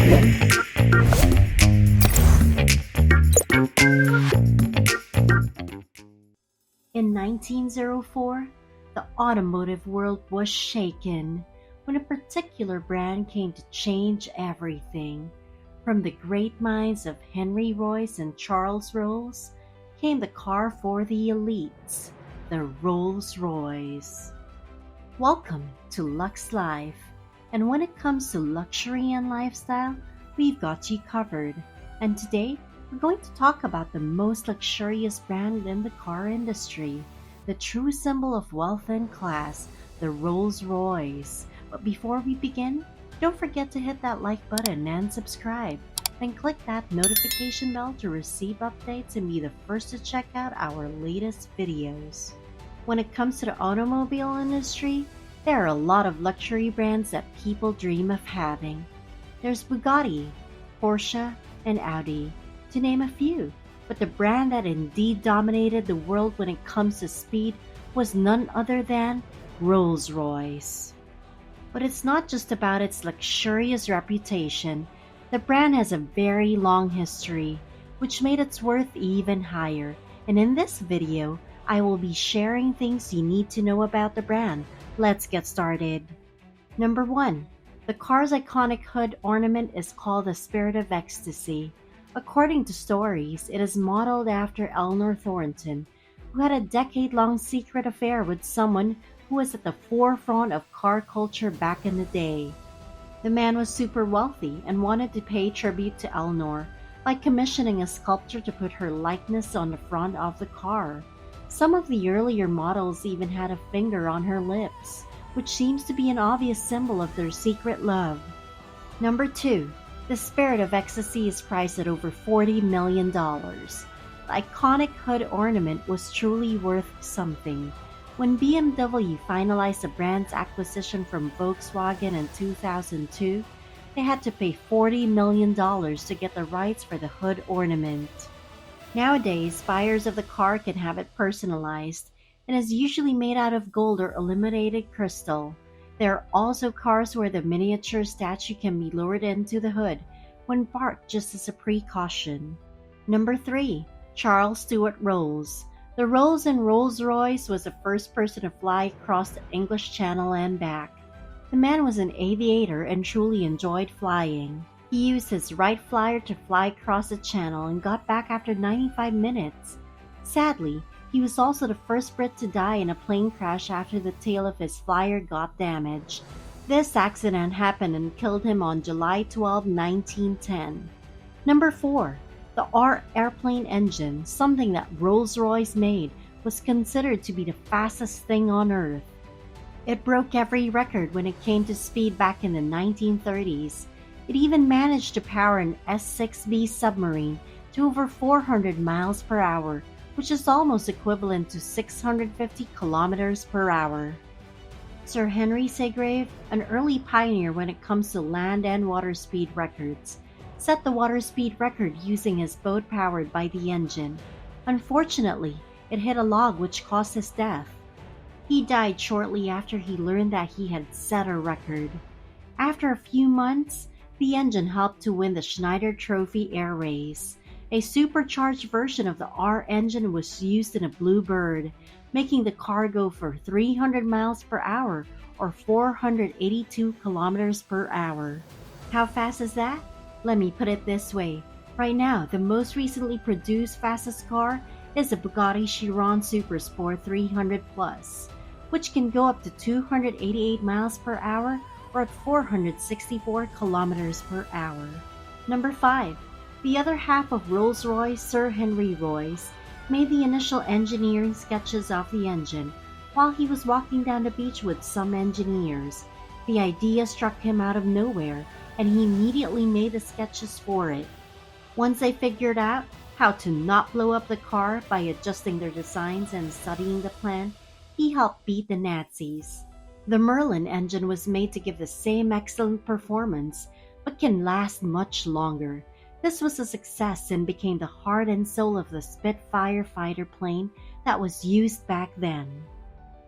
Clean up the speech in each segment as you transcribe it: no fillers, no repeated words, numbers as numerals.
In 1904, the automotive world was shaken when a particular brand came to change everything. From the great minds of Henry Royce and Charles Rolls came the car for the elites, the Rolls Royce. Welcome to Lux Life, and when it comes to luxury and lifestyle, we've got you covered. And today, we're going to talk about the most luxurious brand in the car industry, the true symbol of wealth and class, the Rolls Royce. But before we begin, don't forget to hit that like button and subscribe. Then click that notification bell to receive updates and be the first to check out our latest videos. When it comes to the automobile industry, there are a lot of luxury brands that people dream of having. There's Bugatti, Porsche, and Audi, to name a few. But the brand that indeed dominated the world when it comes to speed was none other than Rolls Royce. But it's not just about its luxurious reputation. The brand has a very long history, which made its worth even higher. And in this video, I will be sharing things you need to know about the brand. Let's get started. Number 1. The car's iconic hood ornament is called the Spirit of Ecstasy. According to stories, it is modeled after Eleanor Thornton, who had a decade-long secret affair with someone who was at the forefront of car culture back in the day. The man was super wealthy and wanted to pay tribute to Eleanor by commissioning a sculptor to put her likeness on the front of the car. Some of the earlier models even had a finger on her lips, which seems to be an obvious symbol of their secret love. Number 2. The Spirit of Ecstasy is priced at over $40 million. The iconic hood ornament was truly worth something. When BMW finalized the brand's acquisition from Volkswagen in 2002, they had to pay $40 million to get the rights for the hood ornament. Nowadays, buyers of the car can have it personalized and is usually made out of gold or illuminated crystal. There are also cars where the miniature statue can be lowered into the hood when parked just as a precaution. Number 3. Charles Stewart Rolls. The Rolls in Rolls-Royce was the first person to fly across the English Channel and back. The man was an aviator and truly enjoyed flying. He used his Wright Flyer to fly across the channel and got back after 95 minutes. Sadly, he was also the first Brit to die in a plane crash after the tail of his flyer got damaged. This accident happened and killed him on July 12, 1910. Number 4. The R airplane engine, something that Rolls-Royce made, was considered to be the fastest thing on Earth. It broke every record when it came to speed back in the 1930s. It even managed to power an S-6B submarine to over 400 miles per hour, which is almost equivalent to 650 kilometers per hour. Sir Henry Seagrave, an early pioneer when it comes to land and water speed records, set the water speed record using his boat powered by the engine. Unfortunately, it hit a log which caused his death. He died shortly after he learned that he had set a record. After a few months, the engine helped to win the Schneider Trophy Air Race. A supercharged version of the R engine was used in a Bluebird, making the car go for 300 miles per hour or 482 kilometers per hour. How fast is that? Let me put it this way. Right now, the most recently produced fastest car is the Bugatti Chiron Supersport 300 Plus, which can go up to 288 miles per hour or at 464 kilometers per hour. Number 5. The other half of Rolls-Royce, Sir Henry Royce, made the initial engineering sketches of the engine while he was walking down the beach with some engineers. The idea struck him out of nowhere, and he immediately made the sketches for it. Once they figured out how to not blow up the car by adjusting their designs and studying the plan, he helped beat the Nazis. The Merlin engine was made to give the same excellent performance, but can last much longer. This was a success and became the heart and soul of the Spitfire fighter plane that was used back then.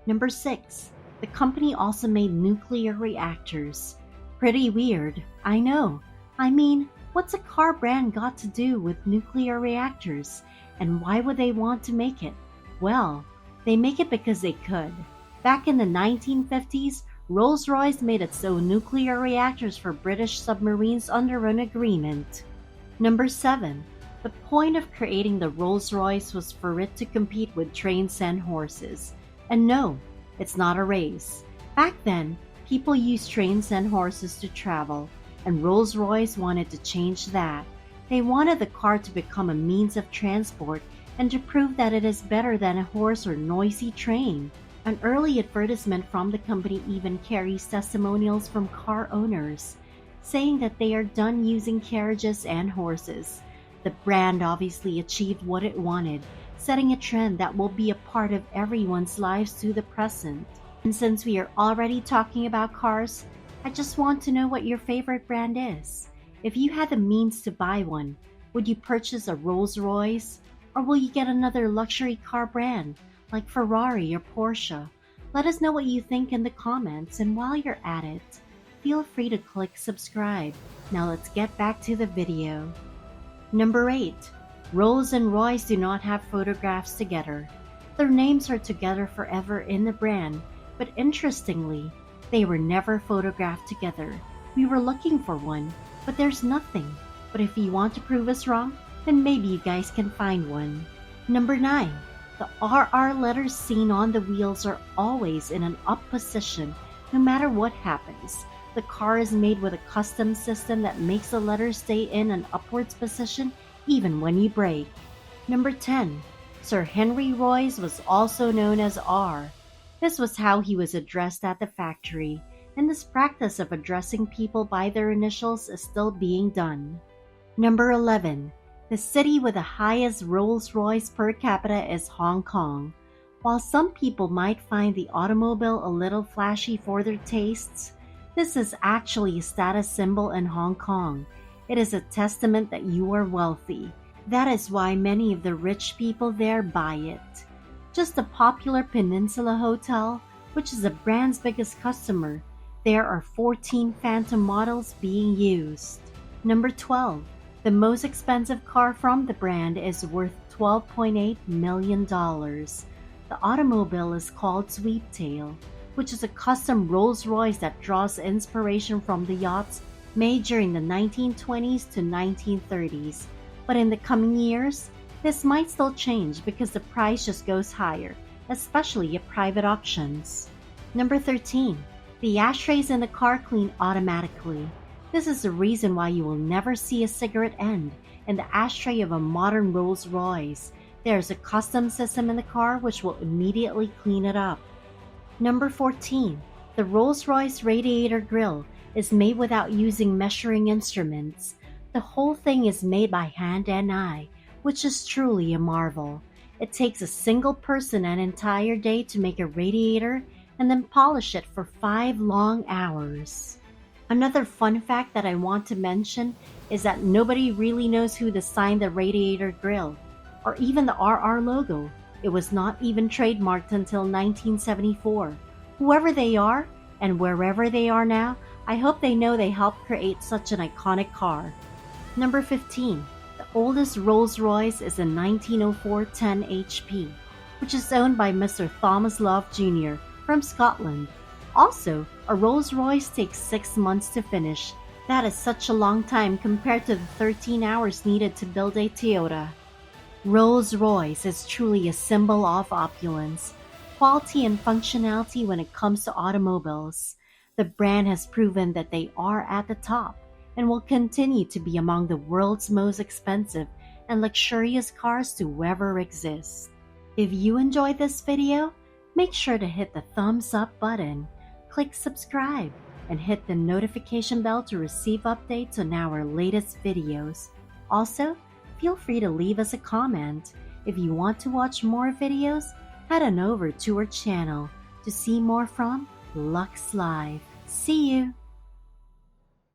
Number 6. The company also made nuclear reactors. Pretty weird, I know. I mean, what's a car brand got to do with nuclear reactors? And why would they want to make it? Well, they make it because they could. Back in the 1950s, Rolls Royce made its own nuclear reactors for British submarines under an agreement. Number 7. The point of creating the Rolls Royce was for it to compete with trains and horses. And no, it's not a race. Back then, people used trains and horses to travel, and Rolls Royce wanted to change that. They wanted the car to become a means of transport and to prove that it is better than a horse or noisy train. An early advertisement from the company even carries testimonials from car owners, saying that they are done using carriages and horses. The brand obviously achieved what it wanted, setting a trend that will be a part of everyone's lives to the present. And since we are already talking about cars, I just want to know what your favorite brand is. If you had the means to buy one, would you purchase a Rolls Royce? Or will you get another luxury car brand like Ferrari or Porsche? Let us know what you think in the comments, and while you're at it, feel free to click subscribe. Now let's get back to the video. Number 8. Rolls and Royce do not have photographs together. Their names are together forever in the brand, but interestingly, they were never photographed together. We were looking for one, but there's nothing. But if you want to prove us wrong, then maybe you guys can find one. Number 9. The RR letters seen on the wheels are always in an up position, no matter what happens. The car is made with a custom system that makes the letters stay in an upwards position even when you brake. Number 10. Sir Henry Royce was also known as R. This was how he was addressed at the factory, and this practice of addressing people by their initials is still being done. Number 11. The city with the highest Rolls Royce per capita is Hong Kong. While some people might find the automobile a little flashy for their tastes, this is actually a status symbol in Hong Kong. It is a testament that you are wealthy. That is why many of the rich people there buy it. Just a popular Peninsula hotel, which is the brand's biggest customer, there are 14 Phantom models being used. Number 12. The most expensive car from the brand is worth $12.8 million. The automobile is called Sweeptail, which is a custom Rolls Royce that draws inspiration from the yachts made during the 1920s to 1930s. But in the coming years, this might still change because the price just goes higher, especially at private auctions. Number 13. The ashtrays in the car clean automatically. This is the reason why you will never see a cigarette end in the ashtray of a modern Rolls Royce. There is a custom system in the car which will immediately clean it up. Number 14. The Rolls Royce radiator grille is made without using measuring instruments. The whole thing is made by hand and eye, which is truly a marvel. It takes a single person an entire day to make a radiator and then polish it for 5 long hours. Another fun fact that I want to mention is that nobody really knows who designed the radiator grille, or even the RR logo. It was not even trademarked until 1974. Whoever they are, and wherever they are now, I hope they know they helped create such an iconic car. Number 15. The oldest Rolls Royce is a 1904 10 HP, which is owned by Mr. Thomas Love Jr. from Scotland. Also, a Rolls Royce takes 6 months to finish. That is such a long time compared to the 13 hours needed to build a Toyota. Rolls Royce is truly a symbol of opulence, quality and functionality when it comes to automobiles. The brand has proven that they are at the top and will continue to be among the world's most expensive and luxurious cars to ever exist. If you enjoyed this video, make sure to hit the thumbs up button, click subscribe, and hit the notification bell to receive updates on our latest videos. Also, feel free to leave us a comment. If you want to watch more videos, head on over to our channel to see more from Lux Live. See you!